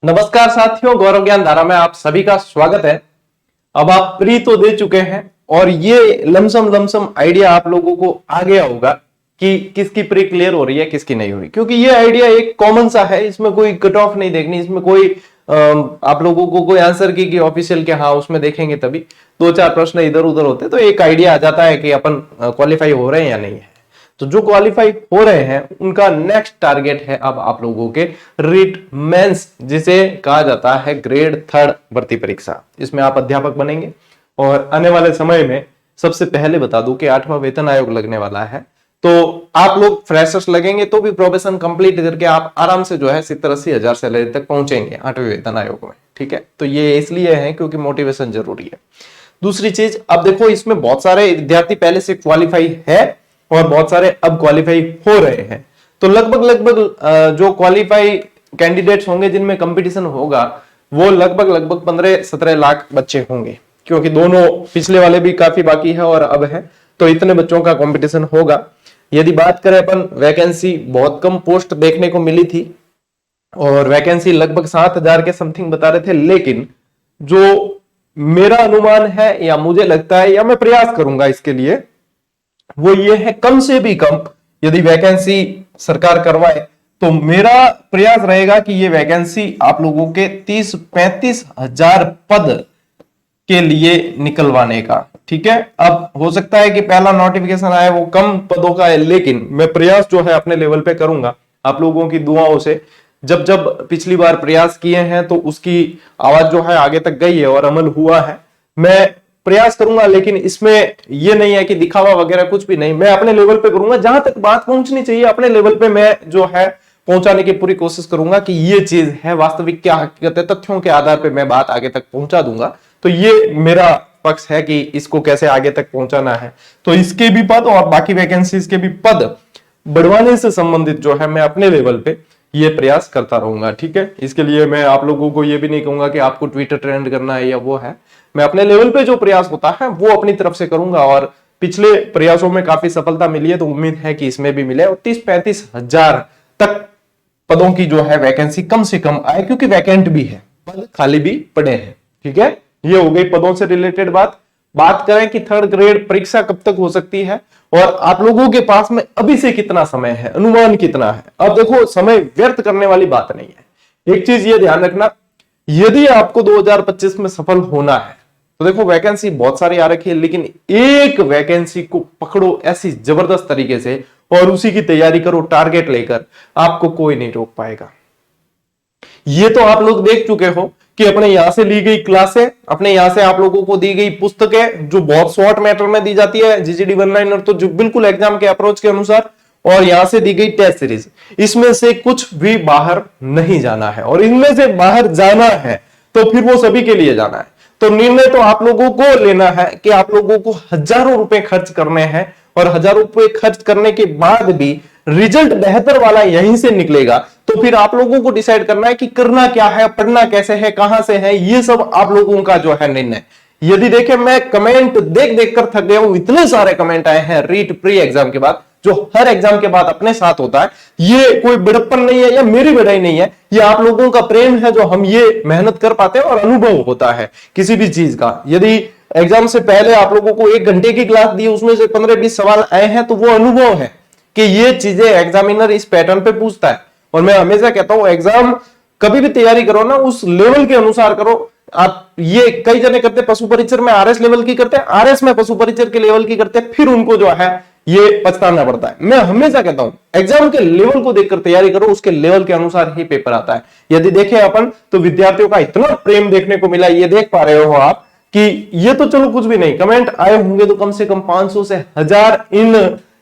नमस्कार साथियों, गौरव ज्ञान धारा में आप सभी का स्वागत है। अब आप प्री तो दे चुके हैं और ये लमसम आइडिया आप लोगों को आ गया होगा कि किसकी प्री क्लियर हो रही है, किसकी नहीं हो रही, क्योंकि ये आइडिया एक कॉमन सा है। इसमें कोई कट ऑफ नहीं देखनी, इसमें कोई आप लोगों को कोई आंसर की ऑफिशियल के हाँ उसमें देखेंगे तभी दो चार प्रश्न इधर उधर होते तो एक आइडिया आ जाता है कि अपन क्वालिफाई हो रहे हैं या नहीं है। तो जो क्वालिफाई हो रहे हैं उनका नेक्स्ट टारगेट है अब आप लोगों के रीट मेंस, जिसे कहा जाता है ग्रेड 3 भर्ती परीक्षा। इसमें आप अध्यापक बनेंगे और आने वाले समय में सबसे पहले बता दूं कि 8वां वेतन आयोग लगने वाला है। तो आप लोग फ्रेशर्स लगेंगे तो भी प्रोबेशन कंप्लीट करके आप आराम से जो है 70-80 हजार सैलरी तक पहुंचेंगे 8वें वेतन आयोग में। ठीक है, तो ये इसलिए है क्योंकि मोटिवेशन जरूरी है। दूसरी चीज, अब देखो इसमें बहुत सारे विद्यार्थी पहले से क्वालिफाई है और बहुत सारे अब क्वालिफाई हो रहे हैं। तो लगभग जो क्वालिफाई कैंडिडेट्स होंगे जिनमें कंपटीशन होगा वो लगभग 15-17 लाख बच्चे होंगे, क्योंकि दोनों पिछले वाले भी काफी बाकी है और अब है, तो इतने बच्चों का कंपटीशन होगा। यदि बात करें अपन, वैकेंसी बहुत कम पोस्ट देखने को मिली थी और वैकेंसी लगभग 7,000 के समथिंग बता रहे थे, लेकिन जो मेरा अनुमान है या मुझे लगता है या मैं प्रयास करूंगा इसके लिए, वो ये है कम से भी कम यदि वैकेंसी सरकार करवाए तो मेरा प्रयास रहेगा कि ये वैकेंसी आप लोगों के 30-35 हजार पद के लिए निकलवाने का। ठीक है, अब हो सकता है कि पहला नोटिफिकेशन आए वो कम पदों का है, लेकिन मैं प्रयास जो है अपने लेवल पे करूंगा आप लोगों की दुआओं से। जब जब पिछली बार प्रयास किए हैं तो उसकी आवाज जो है आगे तक गई है और अमल हुआ है। मैं प्रयास करूंगा, लेकिन इसमें यह नहीं है कि दिखावा वगैरह कुछ भी नहीं, मैं अपने लेवल पे करूंगा। जहां तक बात पहुंचनी चाहिए अपने लेवल पे मैं जो है पहुंचाने की पूरी कोशिश करूंगा कि ये चीज है वास्तविक क्या हकीकत है, तथ्यों के आधार पे मैं बात आगे तक पहुंचा दूंगा। तो ये मेरा पक्ष है कि इसको कैसे आगे तक पहुंचाना है। तो इसके भी पद और बाकी वैकेंसीज के भी पद बढ़वाने से संबंधित जो है मैं अपने लेवल पे ये प्रयास करता रहूंगा। ठीक है, इसके लिए मैं आप लोगों को ये भी नहीं कहूंगा कि आपको ट्विटर ट्रेंड करना है या वो है। मैं अपने लेवल पे जो प्रयास होता है वो अपनी तरफ से करूंगा और पिछले प्रयासों में काफी सफलता मिली है, तो उम्मीद है कि इसमें भी मिले और 30-35 हजार तक पदों की जो है वैकेंसी कम से कम आए, क्योंकि वैकेंट भी है, पद खाली भी पड़े हैं। ठीक है, ये हो गई पदों से रिलेटेड बात करें कि 3rd ग्रेड परीक्षा कब तक हो सकती है और आप लोगों के पास में अभी से कितना समय है, अनुमान कितना है। अब देखो, समय व्यर्थ करने वाली बात नहीं है। एक चीज ये ध्यान रखना, यदि आपको 2025 में सफल होना है तो देखो वैकेंसी बहुत सारी आ रखी है, लेकिन एक वैकेंसी को पकड़ो ऐसी जबरदस्त तरीके से और उसी की तैयारी करो टारगेट लेकर, आपको कोई नहीं रोक पाएगा। ये तो आप लोग देख चुके हो कि अपने यहां से ली गई क्लासें, अपने यहां से आप लोगों को दी गई पुस्तकें जो बहुत शॉर्ट मैटर में दी जाती है, जीजीडी 1-लाइनर तो जो बिल्कुल एग्जाम के अप्रोच के अनुसार, और यहां से दी गई टेस्ट सीरीज, इसमें से कुछ भी बाहर नहीं जाना है और इनमें से बाहर जाना है तो फिर वो सभी के लिए जाना है। तो निर्णय तो आप लोगों को लेना है कि आप लोगों को हजारों रुपए खर्च करने हैं और हजारों रुपए खर्च करने के बाद भी रिजल्ट बेहतर वाला यहीं से निकलेगा। तो फिर आप लोगों को डिसाइड करना है कि करना क्या है, पढ़ना कैसे है, कहां से है, ये सब आप लोगों का जो है निर्णय। यदि देखें, मैं कमेंट देख देख कर थक गया हूं, इतने सारे कमेंट आए हैं रीट प्री एग्जाम के बाद, जो हर एग्जाम के बाद अपने साथ होता है। ये कोई बड़प्पन नहीं है या मेरी बड़ाई नहीं है, ये आप लोगों का प्रेम है जो हम ये मेहनत कर पाते हैं और अनुभव होता है किसी भी चीज का। यदि एग्जाम से पहले आप लोगों को 1 घंटे की क्लास दी, उसमें से 15-20 सवाल आए हैं, तो वो अनुभव है कि ये चीजें एग्जामिनर इस पैटर्न पे पूछता है। और मैं हमेशा कहता हूं, एग्जाम कभी भी तैयारी करो ना, उस लेवल के अनुसार करो। आप ये कई जने करते पशु परिचर में आरएस लेवल की करते हैं, आरएस में पशु परिचर के लेवल की करते हैं, फिर उनको जो है ये पछताना पड़ता है। मैं हमेशा कहता हूं एग्जाम के लेवल को देखकर तैयारी करो, उसके लेवल के अनुसार ही पेपर आता है। यदि देखें अपन तो विद्यार्थियों का इतना प्रेम देखने को मिला, ये देख पा रहे हो आप कि ये तो चलो कुछ भी नहीं, कमेंट आए होंगे तो कम से कम 500 से 1000 इन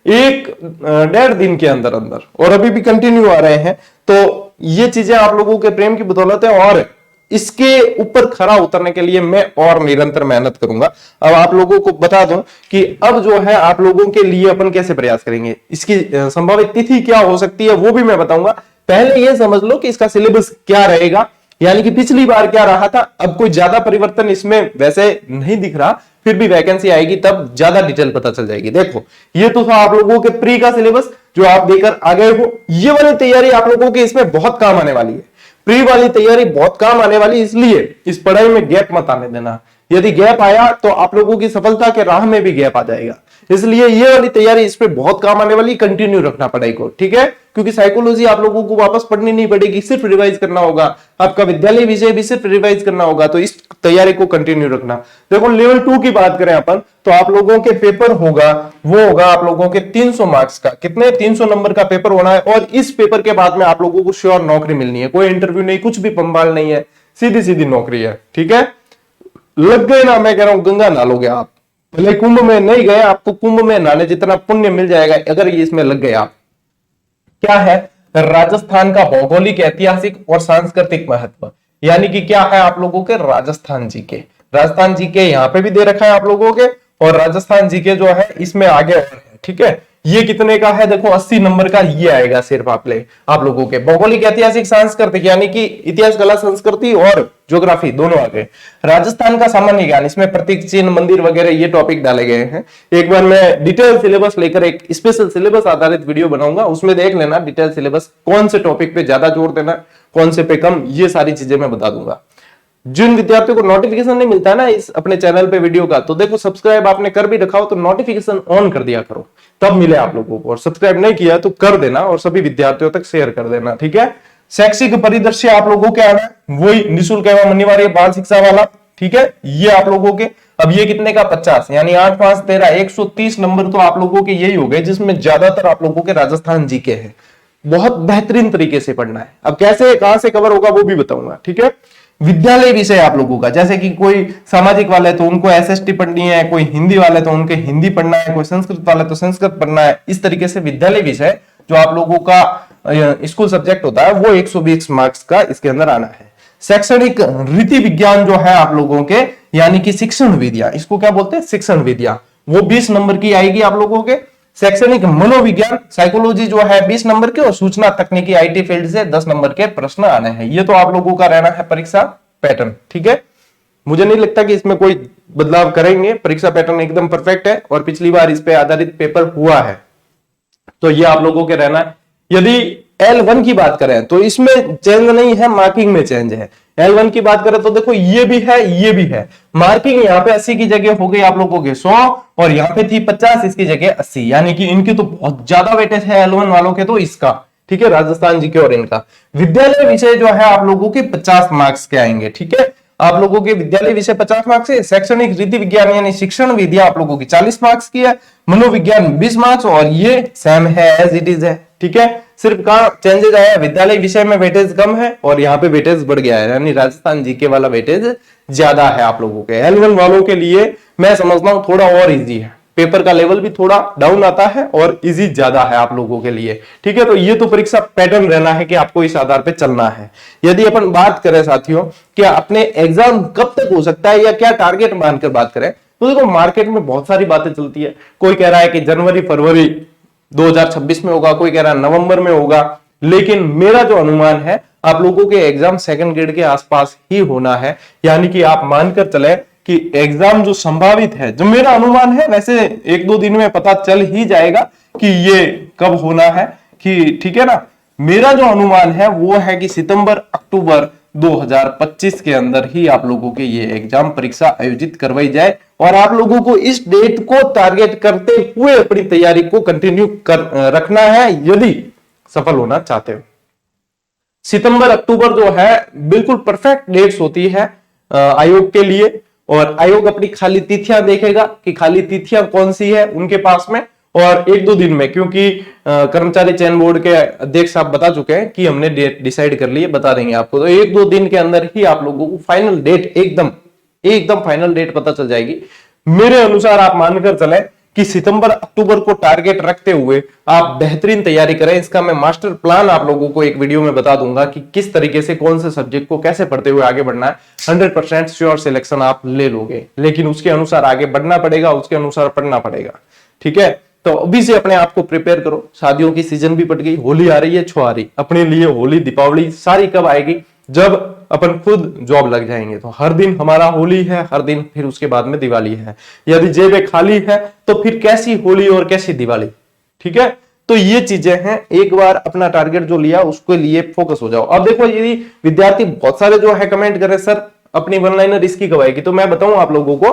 1-1.5 दिन के अंदर और अभी भी कंटिन्यू आ रहे हैं। तो ये चीजें आप लोगों के प्रेम की बदौलत है और इसके ऊपर खरा उतरने के लिए मैं और निरंतर मेहनत करूंगा। अब आप लोगों को बता दूं कि अब जो है आप लोगों के लिए अपन कैसे प्रयास करेंगे, इसकी संभावित तिथि क्या हो सकती है वो भी मैं बताऊंगा। पहले ये समझ लो कि इसका सिलेबस क्या रहेगा, यानी कि पिछली बार क्या रहा था। अब कोई ज्यादा परिवर्तन इसमें वैसे नहीं दिख रहा, फिर भी वैकेंसी आएगी तब ज्यादा डिटेल पता चल जाएगी। देखो, ये तो था आप लोगों के प्री का सिलेबस जो आप देकर आ गए हो। ये वाली तैयारी आप लोगों के इसमें बहुत काम आने वाली है। प्री वाली तैयारी बहुत काम आने वाली, इसलिए इस पढ़ाई में गैप मत आने देना। यदि गैप आया तो आप लोगों की सफलता के राह में भी गैप आ जाएगा, इसलिए ये वाली तैयारी इस पे बहुत काम आने वाली, कंटिन्यू रखना पढ़ाई को, ठीक है। क्योंकि साइकोलॉजी आप लोगों को वापस पढ़नी नहीं पड़ेगी, सिर्फ रिवाइज करना होगा, आपका विद्यालय विषय भी सिर्फ रिवाइज करना होगा, तो इस तैयारी को कंटिन्यू रखना। देखो लेवल 2 की बात करें अपन, तो आप लोगों के पेपर होगा, वो होगा आप लोगों के 300 मार्क्स का, कितने 300 नंबर का पेपर होना है, और इस पेपर के बाद में आप लोगों को श्योर नौकरी मिलनी है, कोई इंटरव्यू नहीं, कुछ भी पंबाल नहीं है, सीधी सीधी नौकरी है, ठीक है। लग गए ना, मैं कह रहा हूं गंगा नहालोगे आप, भले कुंभ में नहीं गए, आपको कुंभ में नहाने जितना पुण्य मिल जाएगा अगर ये इसमें लग गए आप। क्या है राजस्थान का भौगोलिक, ऐतिहासिक और सांस्कृतिक महत्व, यानी कि क्या है आप लोगों के राजस्थान जी के, राजस्थान जी के यहाँ पे भी दे रखा है आप लोगों के, और राजस्थान जी के जो है इसमें आगे और है, ठीक है। ये कितने का है, देखो 80 नंबर का ये आएगा सिर्फ आप लोगों के भौगोलिक, ऐतिहासिक, सांस्कृतिक, यानी कि इतिहास, कला, संस्कृति और ज्योग्राफी दोनों आ गए। राजस्थान का सामान्य ज्ञान, इसमें प्रतीक चिन्ह, मंदिर वगैरह ये टॉपिक डाले गए हैं। एक बार मैं डिटेल सिलेबस लेकर एक स्पेशल सिलेबस आधारित वीडियो बनाऊंगा, उसमें देख लेना डिटेल सिलेबस, कौन से टॉपिक पे ज्यादा जोर देना, कौन से पे कम, ये सारी चीजें मैं बता दूंगा। जिन विद्यार्थियों को नोटिफिकेशन नहीं मिलता है ना इस अपने चैनल पे वीडियो का, तो देखो सब्सक्राइब आपने कर भी रखा हो तो नोटिफिकेशन ऑन कर दिया करो, तब मिले आप लोगों को, और सब्सक्राइब नहीं किया तो कर देना और सभी विद्यार्थियों तक शेयर कर देना, ठीक है। शैक्षिक परिदृश्य आप लोगों के आना है, वही निःशुल्क एवं अनिवार्य बाल शिक्षा वाला, ठीक है, ये आप लोगों के। अब ये कितने का 50, यानी 8, 5, 13, 130 नंबर तो आप लोगों के यही हो गए, जिसमें ज्यादातर आप लोगों के राजस्थान जी के हैं। बहुत बेहतरीन तरीके से पढ़ना है। अब कैसे कहां से कवर होगा वो भी बताऊंगा, ठीक है। विद्यालय विषय आप लोगों का, जैसे कि कोई सामाजिक वाले तो उनको एसएसटी पढ़नी है, कोई हिंदी वाले तो उनके हिंदी पढ़ना है, कोई संस्कृत वाले तो संस्कृत पढ़ना है, इस तरीके से विद्यालय विषय जो आप लोगों का स्कूल सब्जेक्ट होता है वो 120 मार्क्स का इसके अंदर आना है। शैक्षणिक रीति विज्ञान जो है आप लोगों के, यानी कि शिक्षण विद्या, इसको क्या बोलते हैं, शिक्षण विद्या, वो 20 नंबर की आएगी आप लोगों के। शैक्षणिक मनोविज्ञान, साइकोलॉजी जो है 20 नंबर के, और सूचना तकनीकी आईटी फील्ड से 10 नंबर के प्रश्न आने हैं। ये तो आप लोगों का रहना है परीक्षा पैटर्न, ठीक है। मुझे नहीं लगता कि इसमें कोई बदलाव करेंगे, परीक्षा पैटर्न एकदम परफेक्ट है, और पिछली बार इस पे आधारित पेपर हुआ है, तो ये आप लोगों के रहना है। यदि L1 की बात करें तो इसमें चेंज नहीं है, मार्किंग में चेंज है। L1 की बात करें तो देखो ये भी है, ये भी है। मार्किंग यहाँ पे 80 की जगह हो गई आप लोगों के 100, और यहाँ पे थी 50, इसकी जगह 80, यानी कि इनकी तो बहुत ज्यादा वेटेज है L1 वालों के, तो इसका, ठीक है, राजस्थान जी के और इनका। विद्यालय विषय जो है आप लोगों के 50 मार्क्स के आएंगे, ठीक है। आप लोगों के विद्यालय विषय 50 मार्क्स है। शैक्षणिक रीति विज्ञान यानी शिक्षण विद्या आप लोगों की 40 मार्क्स की है। मनोविज्ञान 20 मार्क्स, और ये सेम है, एज इट इज है, ठीक है। सिर्फ कहां चेंजेस आया, विद्यालय विषय में वेटेज कम है और यहाँ पे वेटेज बढ़ गया है, यानी राजस्थान जीके वाला वेटेज ज्यादा है आप लोगों के। L1 वालों के लिए मैं समझता हूं थोड़ा और इजी है, पेपर का लेवल भी थोड़ा डाउन आता है और इजी ज्यादा है आप लोगों के लिए, ठीक है। तो ये तो परीक्षा पैटर्न रहना है कि आपको इस आधार पे चलना है। यदि अपन बात करें साथियों कि अपने एग्जाम कब तक हो सकता है या क्या टारगेट मानकर बात करें, तो देखो मार्केट में बहुत सारी बातें चलती है। कोई कह रहा है कि जनवरी फरवरी 2026 में होगा, कोई कह रहा है नवंबर में होगा, लेकिन मेरा जो अनुमान है आप लोगों के एग्जाम सेकंड ग्रेड के आसपास ही होना है। यानी कि आप मानकर चले कि एग्जाम जो संभावित है, जो मेरा अनुमान है, वैसे 1-2 दिन में पता चल ही जाएगा कि ये कब होना है, कि ठीक है ना। मेरा जो अनुमान है वो है कि सितंबर अक्टूबर 2025 के अंदर ही आप लोगों के ये एग्जाम परीक्षा आयोजित करवाई जाए, और आप लोगों को इस डेट को टारगेट करते हुए अपनी तैयारी को कंटिन्यू रखना है यदि सफल होना चाहते हो। सितंबर अक्टूबर जो है बिल्कुल परफेक्ट डेट्स होती है आयोग के लिए, और आयोग अपनी खाली तिथियां देखेगा कि खाली तिथियां कौन सी है उनके पास में, और 1-2 दिन में, क्योंकि कर्मचारी चयन बोर्ड के अध्यक्ष साहब बता चुके हैं कि हमने डेट डिसाइड कर ली है, बता देंगे आपको, तो 1-2 दिन के अंदर ही आप लोगों को फाइनल डेट एकदम फाइनल डेट पता चल जाएगी। मेरे अनुसार आप मानकर चले कि सितंबर अक्टूबर को टारगेट रखते हुए आप बेहतरीन तैयारी करें। इसका मैं मास्टर प्लान आप लोगों को एक वीडियो में बता दूंगा कि किस तरीके से कौन से सब्जेक्ट को कैसे पढ़ते हुए आगे बढ़ना है। 100% श्योर सिलेक्शन आप ले लोगे, लेकिन उसके अनुसार आगे बढ़ना पड़ेगा, उसके अनुसार पढ़ना पड़ेगा, ठीक है। तो अभी से अपने आप को प्रिपेयर करो। शादियों की सीजन भी पड़ गई, होली आ रही है, छुआरी अपने लिए, होली दीपावली सारी कब आएगी, जब अपन खुद जॉब लग जाएंगे। तो हर दिन हमारा होली है, हर दिन फिर उसके बाद में दिवाली है। यदि जेबें खाली है तो फिर कैसी होली और कैसी दिवाली, ठीक है। तो ये चीजें हैं, एक बार अपना टारगेट जो लिया उसके लिए फोकस हो जाओ। अब देखो यदि विद्यार्थी बहुत सारे जो है कमेंट करे सर अपनी वन लाइनर इसकी कब आएगी, तो मैं बताऊं आप लोगों को,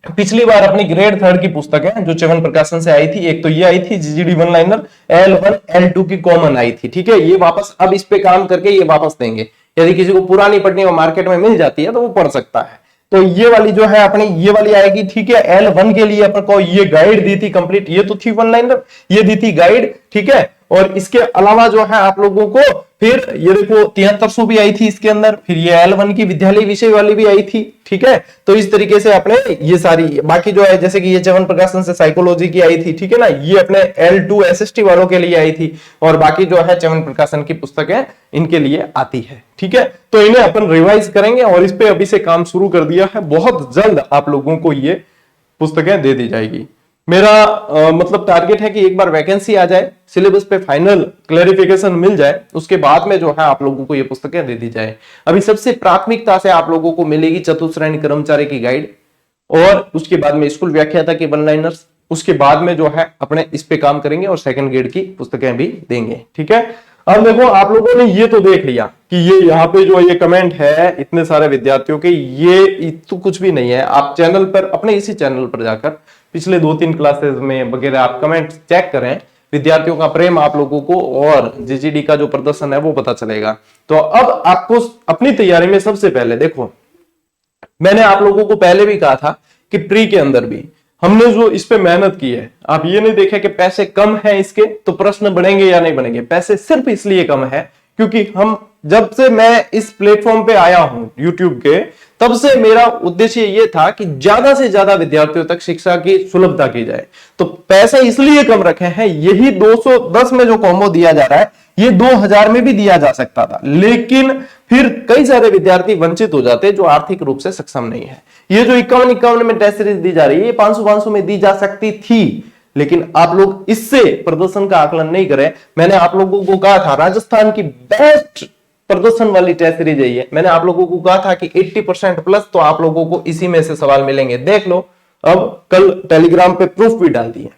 पिछली बार अपनी ग्रेड थर्ड की पुस्तक है जो च्यवन प्रकाशन से आई थी, एक तो ये आई थी जीजीडी वन लाइनर L1 L2 की कॉमन आई थी, ठीक है। ये वापस अब इस पे काम करके ये वापस देंगे, यदि किसी को पुरानी पढ़नी हो मार्केट में मिल जाती है तो वो पढ़ सकता है। तो ये वाली जो है अपनी ये वाली आएगी, ठीक है। L1 के लिए अपन को ये गाइड दी थी कंप्लीट, ये तो थी वन लाइनर, ये दी थी गाइड, ठीक है। और इसके अलावा जो है आप लोगों को फिर ये देखो 7300 भी आई थी इसके अंदर, फिर ये L1 की विद्यालय विषय वाली भी आई थी, ठीक है। तो इस तरीके से अपने ये सारी बाकी जो है, जैसे कि ये च्यवन प्रकाशन से साइकोलॉजी की आई थी, ठीक है ना, ये अपने L2 SST वालों के लिए आई थी, और बाकी जो है च्यवन प्रकाशन की पुस्तकें इनके लिए आती है, ठीक है। तो इन्हें अपन रिवाइज करेंगे और इस पे अभी से काम शुरू कर दिया है, बहुत जल्द आप लोगों को ये पुस्तकें दे दी जाएगी। मेरा मतलब टारगेट है कि एक बार वैकेंसी आ जाए, सिलेबस पे फाइनल क्लैरिफिकेशन मिल जाए, उसके बाद में जो है आप लोगों को ये पुस्तकें दे दी जाए। अभी सबसे प्राथमिकता से आप लोगों को मिलेगी चतुश्रेणी कर्मचारी की गाइड, और उसके बाद में स्कूल व्याख्याता के वन लाइनर्स, उसके बाद में जो है अपने इस पे काम करेंगे और सेकंड ग्रेड की पुस्तकें भी देंगे, ठीक है। अब देखो आप लोगों ने ये तो देख लिया कि ये यहाँ पे जो ये कमेंट है इतने सारे विद्यार्थियों के, ये तो कुछ भी नहीं है। आप चैनल पर, अपने इसी चैनल पर जाकर पिछले 2-3 क्लासेस में वगैरह आप कमेंट चेक करें, विद्यार्थियों का प्रेम आप लोगों को और जीजीडी का जो प्रदर्शन है वो पता चलेगा। तो अब आपको अपनी तैयारी में सबसे पहले देखो, मैंने आप लोगों को पहले भी कहा था कि प्री के अंदर भी हमने जो इस पे मेहनत की है, आप ये नहीं देखा कि पैसे कम हैं इसके तो प्रश्न बढ़ेंगे या नहीं बढ़ेंगे। पैसे सिर्फ इसलिए कम है क्योंकि हम, जब से मैं इस प्लेटफॉर्म पे आया हूं YouTube के, तब से मेरा उद्देश्य ये था कि ज्यादा से ज्यादा विद्यार्थियों तक शिक्षा की सुलभता की जाए। तो पैसे इसलिए कम रखे हैं, यही 210 में जो कॉम्बो दिया जा रहा है ये 2000 में भी दिया जा सकता था, लेकिन फिर कई सारे विद्यार्थी वंचित हो जाते जो आर्थिक रूप से सक्षम नहीं है। ये जो 51 में टेस्ट सीरीज दी जा रही है, ये 500 में दी जा सकती थी, लेकिन आप लोग इससे प्रदर्शन का आकलन नहीं करें। मैंने आप लोगों को कहा था राजस्थान की बेस्ट प्रदर्शन वाली टेस्ट सीरीज है, मैंने आप लोगों को कहा था कि 80% प्लस तो आप लोगों को इसी में से सवाल मिलेंगे। देख लो, अब कल टेलीग्राम पे प्रूफ भी डाल दिए,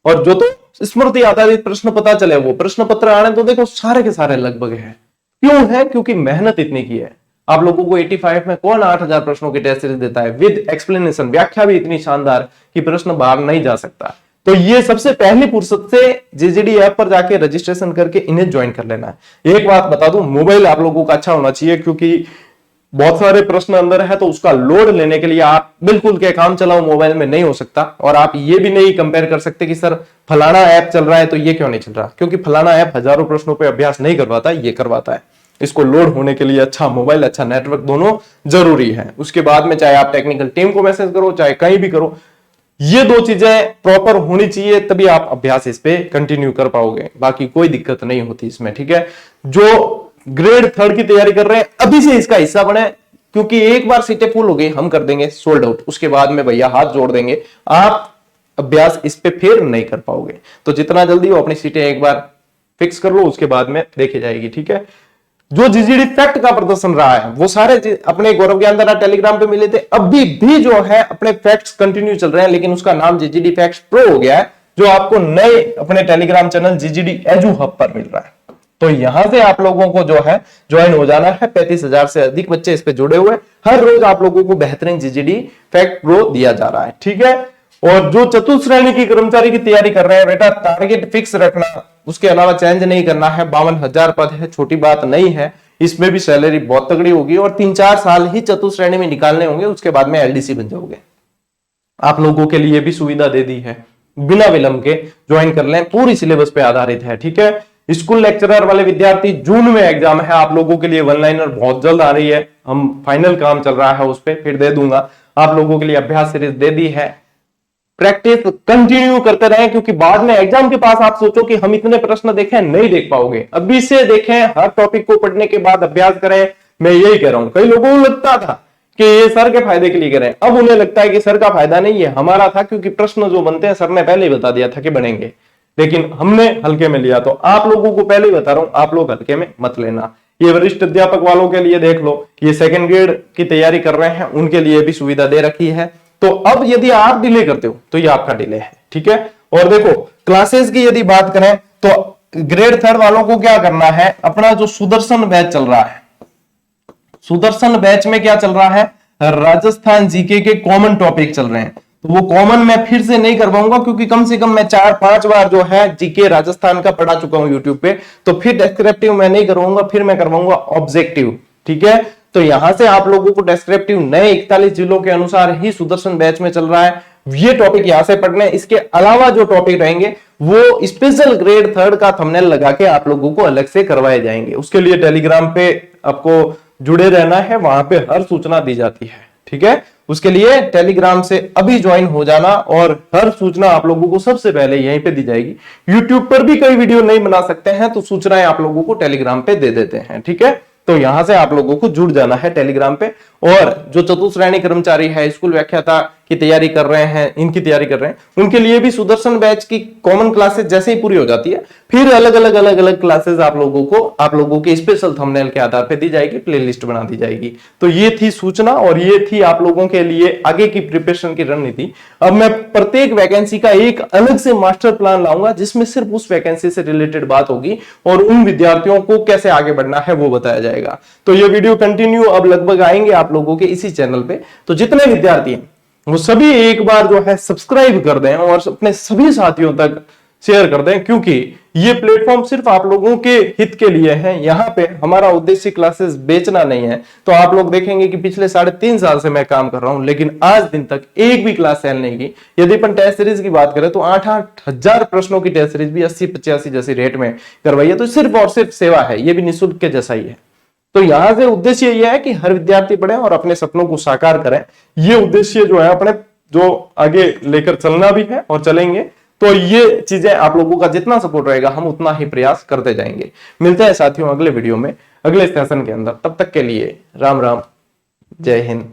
और जो तो स्मृति आधारित प्रश्न पता चले वो प्रश्न पत्र आने तो देखो सारे के सारे लगभग है। क्यों है? क्योंकि मेहनत इतनी की है। आप लोगों को 85 में कौन 8000 प्रश्नों की टेस्ट सीरीज देता है विद एक्सप्लेनेशन, व्याख्या भी इतनी शानदार कि प्रश्न बाहर नहीं जा सकता। तो ये सबसे पहली फुर्सत से जीजीडी ऐप पर जाके रजिस्ट्रेशन करके इन्हें ज्वाइन कर लेना है। एक बात बता दूं, मोबाइल आप लोगों का अच्छा होना चाहिए, क्योंकि बहुत सारे प्रश्न अंदर है तो उसका लोड लेने के लिए आप बिल्कुल के काम चलाओ मोबाइल में नहीं हो सकता। और आप ये भी नहीं कंपेयर कर सकते कि सर फलाना ऐप चल रहा है तो ये क्यों नहीं चल रहा, क्योंकि फलाना ऐप हजारों प्रश्नों पे अभ्यास नहीं करवाता, ये करवाता है। इसको लोड होने के लिए अच्छा मोबाइल, अच्छा नेटवर्क दोनों जरूरी है। उसके बाद में चाहे आप टेक्निकल टीम को मैसेज करो, चाहे कहीं भी करो, ये दो चीजें प्रॉपर होनी चाहिए, तभी आप अभ्यास इस पे कंटिन्यू कर पाओगे। बाकी कोई दिक्कत नहीं होती इसमें, ठीक है। जो ग्रेड थर्ड की तैयारी कर रहे हैं अभी से इसका हिस्सा बने, क्योंकि एक बार सीटें फुल हो गई हम कर देंगे सोल्ड आउट, उसके बाद में भैया हाथ जोड़ देंगे, आप अभ्यास इस पे फिर नहीं कर पाओगे। तो जितना जल्दी हो अपनी सीटें एक बार फिक्स कर लो, उसके बाद में देखी जाएगी, ठीक है। जो जीजीडी फैक्ट का प्रदर्शन रहा है वो सारे अपने गौरव ज्ञान द्वारा टेलीग्राम पे मिले थे, अभी भी जो है अपने फैक्ट्स कंटिन्यू चल रहे हैं, लेकिन उसका नाम जीजीडी फैक्ट्स प्रो हो गया है, जो आपको नए अपने टेलीग्राम चैनल जीजीडी एजू हब पर मिल रहा है। तो यहां से आप लोगों को जो है ज्वाइन हो जाना है। 35,000 से अधिक बच्चे इस पे जुड़े हुए, हर रोज आप लोगों को बेहतरीन जीजीडी फैक्ट प्रो दिया जा रहा है, ठीक है। और जो चतुश्रेणी की कर्मचारी की तैयारी कर रहे हैं, बेटा टारगेट फिक्स रखना, उसके अलावा चेंज नहीं करना है। 52,000 पद है, छोटी बात नहीं है। इसमें भी सैलरी बहुत तगड़ी होगी और 3-4 साल ही चतुश्रेणी में निकालने होंगे, उसके बाद में एलडीसी बन जाओगे। आप लोगों के लिए भी सुविधा दे दी है, बिना विलंब के ज्वाइन कर लें, पूरी सिलेबस पे आधारित है, ठीक है। स्कूल लेक्चरर वाले विद्यार्थी, जून में एग्जाम है आप लोगों के लिए, वन लाइनर बहुत जल्द आ रही है, हम फाइनल काम चल रहा है उस पर, फिर दे दूंगा। आप लोगों के लिए अभ्यास सीरीज दे दी है, प्रैक्टिस कंटिन्यू करते रहें, क्योंकि बाद में एग्जाम के पास आप सोचो कि हम इतने प्रश्न देखें, नहीं देख पाओगे। अभी से देखें, हर टॉपिक को पढ़ने के बाद अभ्यास करें। मैं यही कह रहा हूं, कई लोगों को लगता था कि ये सर के फायदे के लिए करें, अब उन्हें लगता है कि सर का फायदा नहीं है, हमारा था, क्योंकि प्रश्न जो बनते हैं सर ने पहले ही बता दिया था कि बनेंगे, लेकिन हमने हल्के में लिया। तो आप लोगों को पहले ही बता रहा हूं, आप लोग हल्के में मत लेना। ये वरिष्ठ अध्यापक वालों के लिए देख लो, ये सेकंड ग्रेड की तैयारी कर रहे हैं उनके लिए भी सुविधा दे रखी है। तो अब यदि आप डिले करते हो तो ये आपका डिले है, ठीक है। और देखो क्लासेस की यदि बात करें तो ग्रेड 3 वालों को क्या करना है, अपना जो सुदर्शन बैच चल रहा है, सुदर्शन बैच में क्या चल रहा है, राजस्थान जीके के कॉमन टॉपिक चल रहे हैं। तो वो कॉमन मैं फिर से नहीं करवाऊंगा क्योंकि कम से कम मैं 4-5 बार जो है जीके राजस्थान का पढ़ा चुका हूं यूट्यूब पे, तो फिर डेस्क्रिप्टिव मैं नहीं करवाऊंगा, फिर मैं करवाऊंगा ऑब्जेक्टिव। ठीक है, तो यहां से आप लोगों को डेस्क्रिप्टिव नए 41 जिलों के अनुसार ही सुदर्शन बैच में चल रहा है, ये टॉपिक यहां से पढ़ने। इसके अलावा जो टॉपिक रहेंगे वो स्पेशल ग्रेड 3 का थंबनेल लगा के आप लोगों को अलग से करवाए जाएंगे। उसके लिए टेलीग्राम पे आपको जुड़े रहना है, वहां पे हर सूचना दी जाती है। ठीक है, उसके लिए टेलीग्राम से अभी ज्वाइन हो जाना और हर सूचना आप लोगों को सबसे पहले यहीं पे दी जाएगी। यूट्यूब पर भी कोई वीडियो नहीं बना सकते हैं तो सूचनाएं आप लोगों को टेलीग्राम पे दे देते हैं। ठीक है, तो यहां से आप लोगों को जुड़ जाना है टेलीग्राम पे। और जो चतुश्रेणी कर्मचारी है, स्कूल व्याख्याता की तैयारी कर रहे हैं, इनकी तैयारी कर रहे हैं, उनके लिए भी सुदर्शन बैच की कॉमन क्लासेस जैसे ही पूरी हो जाती है फिर अलग अलग क्लासेस आप लोगों के स्पेशल थंबनेल के आधार पे दी जाएगी, प्लेलिस्ट बना दी जाएगी। तो ये थी सूचना और ये थी आप लोगों के लिए आगे की प्रिपरेशन की रणनीति। अब मैं प्रत्येक वैकेंसी का एक अलग से मास्टर प्लान लाऊंगा जिसमें सिर्फ उस वैकेंसी से रिलेटेड बात होगी और उन विद्यार्थियों को कैसे आगे बढ़ना है वो बताया जाएगा। तो ये वीडियो कंटिन्यू अब लगभग आएंगे आप लोगों के इसी चैनल पे। तो जितने विद्यार्थी हैं वो सभी एक बार जो है सब्सक्राइब कर दें और अपने सभी साथियों तक शेयर कर दें, क्योंकि ये प्लेटफॉर्म सिर्फ आप लोगों के हित के लिए है। यहाँ पे हमारा उद्देश्य क्लासेस बेचना नहीं है। तो आप लोग देखेंगे कि पिछले 3.5 साल से मैं काम कर रहा हूं लेकिन आज दिन तक एक भी क्लास सेल नहीं की। यदि अपन टेस्ट सीरीज की बात करें तो 8-8 हजार प्रश्नों की टेस्ट सीरीज भी 80-85 जैसी रेट में करवाई है। तो सिर्फ और सिर्फ सेवा है, ये भी निःशुल्क के जैसा ही है। तो यहां से उद्देश्य यह है कि हर विद्यार्थी पढ़े और अपने सपनों को साकार करें। ये उद्देश्य जो है अपने जो आगे लेकर चलना भी है और चलेंगे। तो ये चीजें आप लोगों का जितना सपोर्ट रहेगा हम उतना ही प्रयास करते जाएंगे। मिलते हैं साथियों अगले वीडियो में, अगले सेशन के अंदर। तब तक के लिए राम राम, जय हिंद।